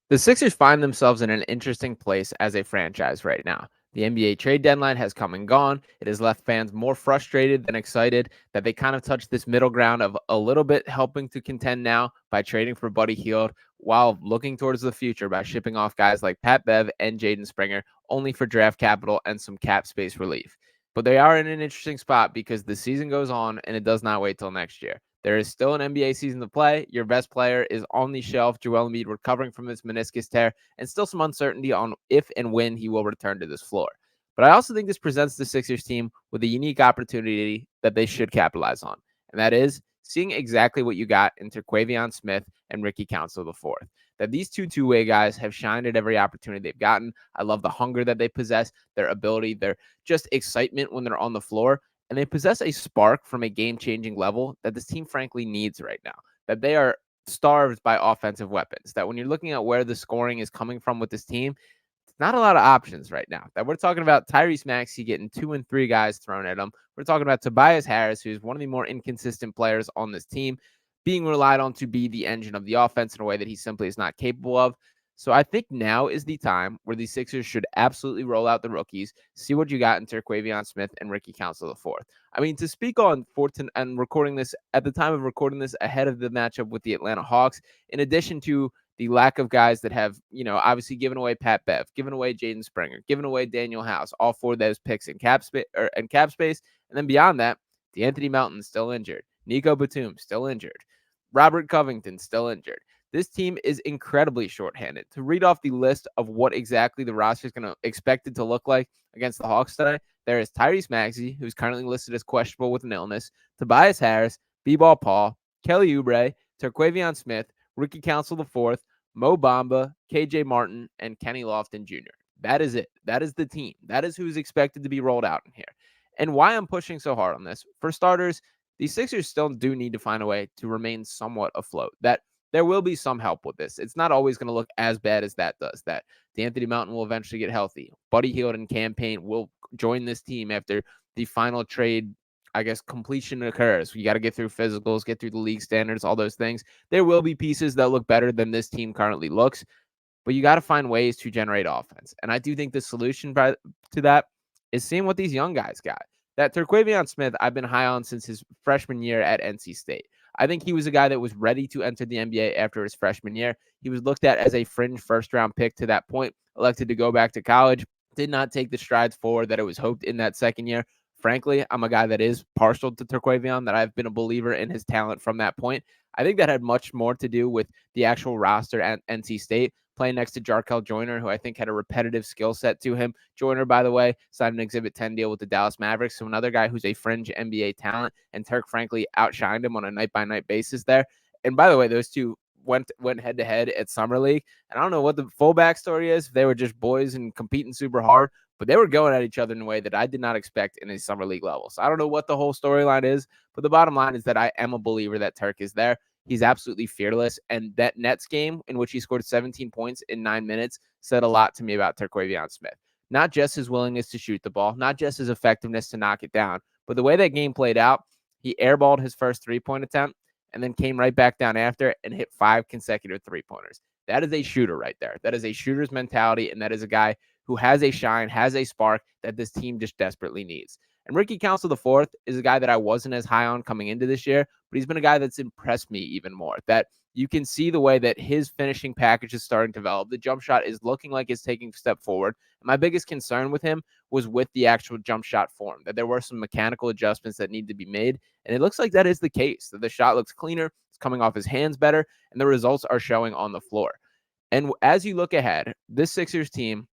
The Sixers find themselves in an interesting place as a franchise right now. The NBA trade deadline has come and gone. It has left fans more frustrated than excited that they kind of touched this middle ground of a little bit helping to contend now by trading for Buddy Hield while looking towards the future by shipping off guys like Pat Bev and Jaden Springer only for draft capital and some cap space relief. But they are in an interesting spot because the season goes on and it does not wait till next year. There is still an NBA season to play. Your best player is on the shelf, Joel Embiid, recovering from his meniscus tear, and still some uncertainty on if and when he will return to this floor. But I also think this presents the Sixers team with a unique opportunity that they should capitalize on, and that is seeing exactly what you got in Terquavion Smith and Ricky Council IV. That these two-way guys have shined at every opportunity they've gotten. I love the hunger that they possess, their ability, their just excitement when they're on the floor, and they possess a spark from a game-changing level that this team frankly needs right now. That they are starved by offensive weapons. That when you're looking at where the scoring is coming from with this team, it's not a lot of options right now. That we're talking about Tyrese Maxey getting 2 and 3 guys thrown at him. We're talking about Tobias Harris, who's one of the more inconsistent players on this team, being relied on to be the engine of the offense in a way that he simply is not capable of. So I think now is the time where the Sixers should absolutely roll out the rookies, see what you got in Terquavion Smith and Ricky Council IV. I mean, to speak on Fortin and recording this at the time of recording this ahead of the matchup with the Atlanta Hawks, in addition to the lack of guys that have, obviously given away Pat Bev, given away Jaden Springer, given away Daniel House, all four of those picks in cap space, and then beyond that, DeAnthony Melton still injured, Nico Batum still injured, Robert Covington still injured. This team is incredibly shorthanded. To read off the list of what exactly the roster is going to expect it to look like against the Hawks today, there is Tyrese Maxey, who's currently listed as questionable with an illness, Tobias Harris, B-Ball Paul, Kelly Oubre, Terquavion Smith, Ricky Council IV, Mo Bamba, KJ Martin, and Kenny Lofton Jr. That is it. That is the team. That is who's expected to be rolled out in here. And why I'm pushing so hard on this, for starters, the Sixers still do need to find a way to remain somewhat afloat. That there will be some help with this. It's not always going to look as bad as that does. That DeAnthony Melton will eventually get healthy. Buddy Hield and campaign will join this team after the final trade, I guess, completion occurs. You got to get through physicals, get through the league standards, all those things. There will be pieces that look better than this team currently looks, but you got to find ways to generate offense. And I do think the solution to that is seeing what these young guys got. That Terquavion Smith, I've been high on since his freshman year at NC State. I think he was a guy that was ready to enter the NBA after his freshman year. He was looked at as a fringe first-round pick to that point, elected to go back to college, did not take the strides forward that it was hoped in that second year. Frankly, I'm a guy that is partial to Terquavion, that I've been a believer in his talent from that point. I think that had much more to do with the actual roster at NC State, playing next to Jarkel Joyner, who I think had a repetitive skill set to him. Joyner, by the way, signed an Exhibit 10 deal with the Dallas Mavericks, so another guy who's a fringe NBA talent, and Terq, frankly, outshined him on a night-by-night basis there. And by the way, those two went head-to-head at Summer League, and I don't know what the full backstory is, if they were just boys and competing super hard, but they were going at each other in a way that I did not expect in a Summer League level. So I don't know what the whole storyline is, but the bottom line is that I am a believer that Terq is there. He's absolutely fearless. And that Nets game in which he scored 17 points in 9 minutes said a lot to me about Terquavion Smith. Not just his willingness to shoot the ball, not just his effectiveness to knock it down, but the way that game played out, he airballed his first three-point attempt and then came right back down after and hit 5 consecutive three-pointers. That is a shooter right there. That is a shooter's mentality, and that is a guy who has a shine, has a spark that this team just desperately needs. And Ricky Council IV is a guy that I wasn't as high on coming into this year, but he's been a guy that's impressed me even more. That you can see the way that his finishing package is starting to develop. The jump shot is looking like it's taking a step forward. And my biggest concern with him was with the actual jump shot form, that there were some mechanical adjustments that need to be made. And it looks like that is the case, that the shot looks cleaner, it's coming off his hands better, and the results are showing on the floor. And as you look ahead, this Sixers team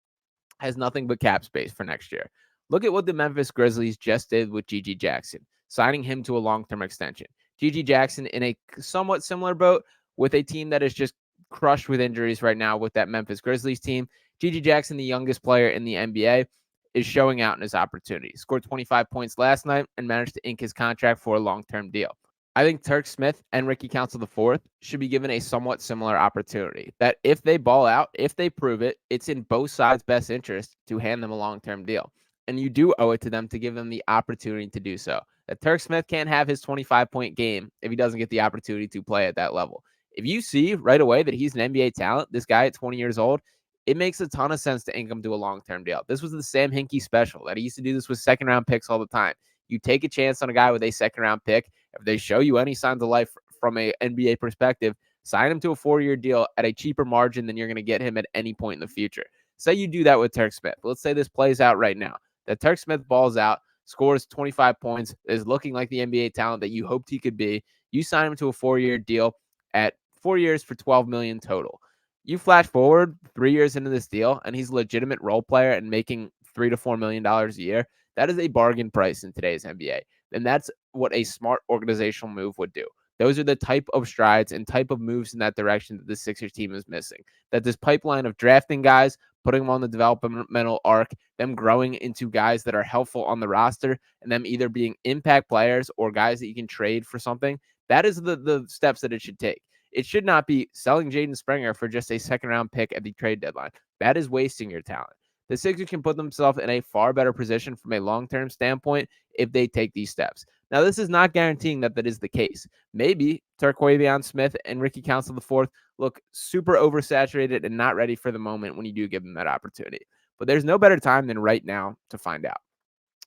has nothing but cap space for next year. Look at what the Memphis Grizzlies just did with Gigi Jackson, signing him to a long-term extension. Gigi Jackson in a somewhat similar boat with a team that is just crushed with injuries right now with that Memphis Grizzlies team. Gigi Jackson, the youngest player in the NBA, is showing out in his opportunity. Scored 25 points last night and managed to ink his contract for a long-term deal. I think Terq Smith and Ricky Council IV should be given a somewhat similar opportunity. That if they ball out, if they prove it, it's in both sides' best interest to hand them a long-term deal. And you do owe it to them to give them the opportunity to do so. That Terq Smith can't have his 25-point game if he doesn't get the opportunity to play at that level. If you see right away that he's an NBA talent, this guy at 20 years old, it makes a ton of sense to ink him to a long-term deal. This was the Sam Hinkie special that he used to do this with second-round picks all the time. You take a chance on a guy with a second-round pick. If they show you any signs of life from a NBA perspective, sign him to a 4-year deal at a cheaper margin than you're going to get him at any point in the future. Say you do that with Terq Smith. Let's say this plays out right now. That Terq Smith balls out, scores 25 points, is looking like the NBA talent that you hoped he could be. You sign him to a 4-year deal at 4 years for $12 million total. You flash forward 3 years into this deal, and he's a legitimate role player and making $3 to $4 million a year. That is a bargain price in today's NBA. And that's what a smart organizational move would do. Those are the type of strides and type of moves in that direction that the Sixers team is missing. That this pipeline of drafting guys, putting them on the developmental arc, them growing into guys that are helpful on the roster, and them either being impact players or guys that you can trade for something, that is the steps that it should take. It should not be selling Jaden Springer for just a second-round pick at the trade deadline. That is wasting your talent. The Sixers can put themselves in a far better position from a long-term standpoint if they take these steps. Now, this is not guaranteeing that is the case. Maybe Terquavion Smith and Ricky Council IV look super oversaturated and not ready for the moment when you do give them that opportunity. But there's no better time than right now to find out.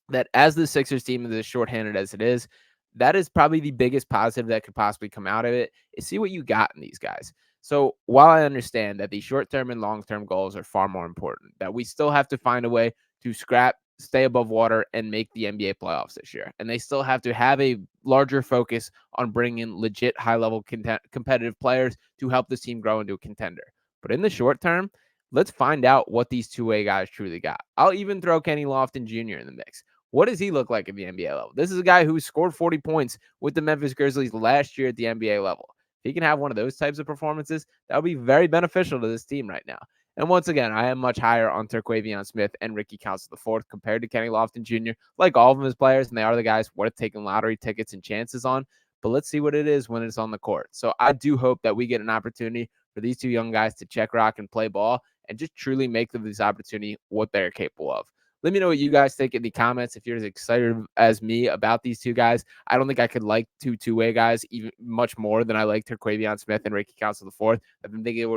That as the Sixers team is as shorthanded as it is, that is probably the biggest positive that could possibly come out of it, is see what you got in these guys. So while I understand that the short-term and long-term goals are far more important, that we still have to find a way to scrap, stay above water, and make the NBA playoffs this year. And they still have to have a larger focus on bringing in legit high-level competitive players to help this team grow into a contender. But in the short term, let's find out what these two-way guys truly got. I'll even throw Kenny Lofton Jr. in the mix. What does he look like at the NBA level? This is a guy who scored 40 points with the Memphis Grizzlies last year at the NBA level. If he can have one of those types of performances, that would be very beneficial to this team right now. And once again, I am much higher on Terquavion Smith and Ricky Council IV compared to Kenny Lofton Jr. Like all of them as players, and they are the guys worth taking lottery tickets and chances on. But let's see what it is when it's on the court. So I do hope that we get an opportunity for these two young guys to check rock and play ball and just truly make them this opportunity what they're capable of. Let me know what you guys think in the comments. If you're as excited as me about these two guys, I don't think I could like two-way guys even much more than I like Terquavion Smith and Ricky Council IV. I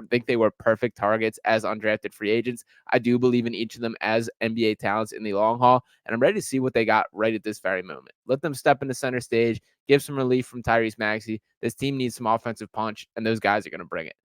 think they were perfect targets as undrafted free agents. I do believe in each of them as NBA talents in the long haul, and I'm ready to see what they got right at this very moment. Let them step into center stage, give some relief from Tyrese Maxey. This team needs some offensive punch, and those guys are going to bring it.